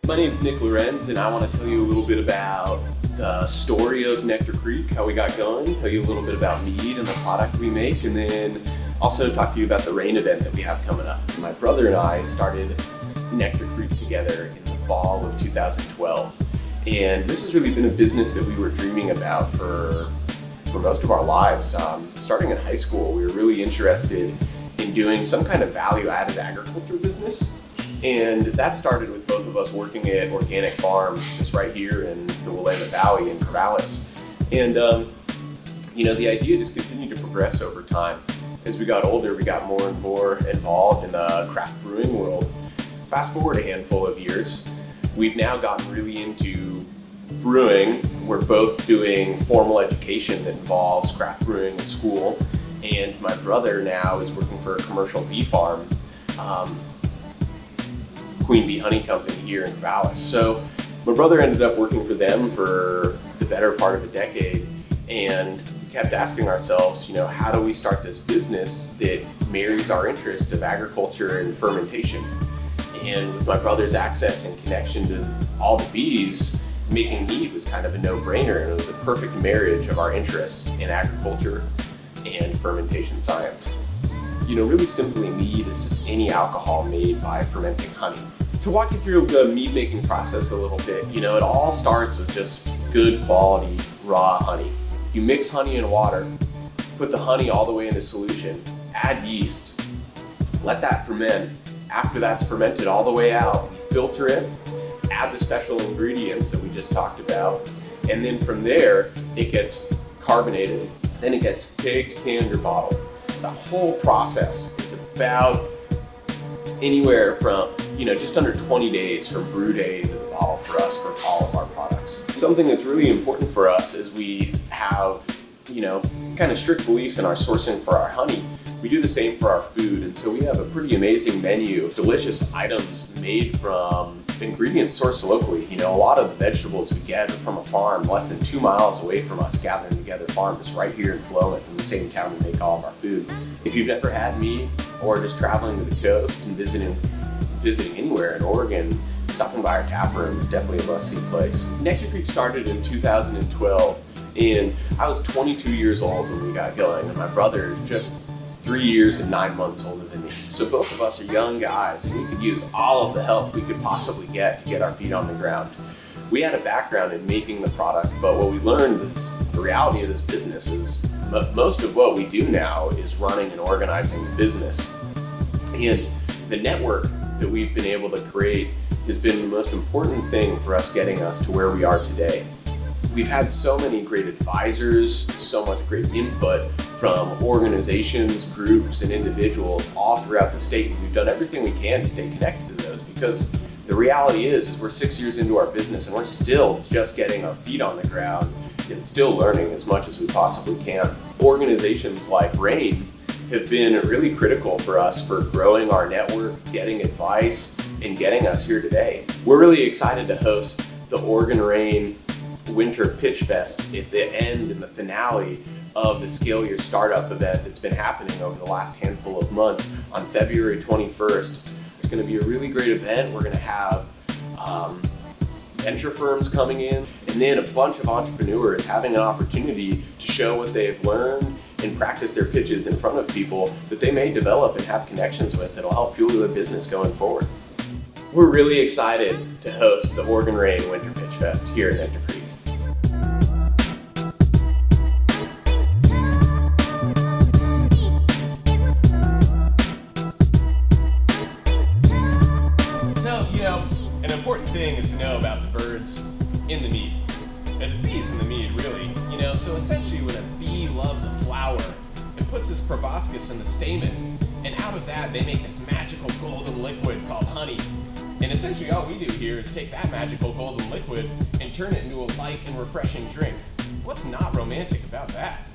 My name's Nick Lorenz, and I want to tell you a little bit about the story of Nectar Creek, how we got going, tell you a little bit about mead and the product we make, and then also talk to you about the rain event that we have coming up. My brother and I started Nectar Creek together in the fall of 2012, and this has really been a business that we were dreaming about for most of our lives. Starting in high school, we were really interested in doing some kind of value-added agriculture business. And that started with both of us working at organic farms just right here in the Willamette Valley in Corvallis. And the idea just continued to progress over time. As we got older, we got more and more involved in the craft brewing world. Fast forward a handful of years, we've now gotten really into brewing. We're both doing formal education that involves craft brewing in school. And my brother now is working for a commercial bee farm. Queen Bee Honey Company here in Corvallis. So my brother ended up working for them for the better part of a decade, and kept asking ourselves, how do we start this business that marries our interest of agriculture and fermentation? And with my brother's access and connection to all the bees, making mead was kind of a no-brainer, and it was a perfect marriage of our interests in agriculture and fermentation science. Really simply, mead is just any alcohol made by fermenting honey. To walk you through the mead making process a little bit, it all starts with just good quality raw honey. You mix honey and water, put the honey all the way into solution, add yeast, let that ferment. After that's fermented all the way out, we filter it, add the special ingredients that we just talked about, and then from there, it gets carbonated, then it gets pigged, canned, or bottled. The whole process is about anywhere from, just under 20 days from brew day to the bottle for us for all of our products. Something that's really important for us is we have, kind of strict beliefs in our sourcing for our honey. We do the same for our food, and so we have a pretty amazing menu of delicious items made from ingredients sourced locally. A lot of the vegetables we get are from a farm less than 2 miles away from us, Gathering Together Farm, just right here in Willamette, in the same town we make all of our food. If you've never had mead, or just traveling to the coast and visiting anywhere in Oregon, stopping by our tap room is definitely a must-see place. Nectar Creek started in 2012, and I was 22 years old when we got going, and my brother is just 3 years and 9 months older than me. So both of us are young guys, and we could use all of the help we could possibly get to get our feet on the ground. We had a background in making the product, but what we learned is the reality of this business is most of what we do now is running and organizing the business. And the network that we've been able to create has been the most important thing for us getting us to where we are today. We've had so many great advisors, so much great input from organizations, groups, and individuals all throughout the state. And we've done everything we can to stay connected to those, because the reality is we're 6 years into our business and we're still just getting our feet on the ground and still learning as much as we possibly can. Organizations like RAIN have been really critical for us for growing our network, getting advice, and getting us here today. We're really excited to host the Oregon RAIN Winter Pitch Fest at the end and the finale of the Scale Your Startup event that's been happening over the last handful of months on February 21st. It's going to be a really great event. We're going to have venture firms coming in, and then a bunch of entrepreneurs having an opportunity to show what they've learned and practice their pitches in front of people that they may develop and have connections with that'll help fuel their business going forward. We're really excited to host the Oregon RAIN Winter Pitch Fest here at Nectar Creek. An important thing is to know about the birds in the mead, and the bees in the mead, really. So essentially when a bee loves a flower, it puts this proboscis in the stamen, and out of that they make this magical golden liquid called honey. And essentially all we do here is take that magical golden liquid and turn it into a light and refreshing drink. What's not romantic about that?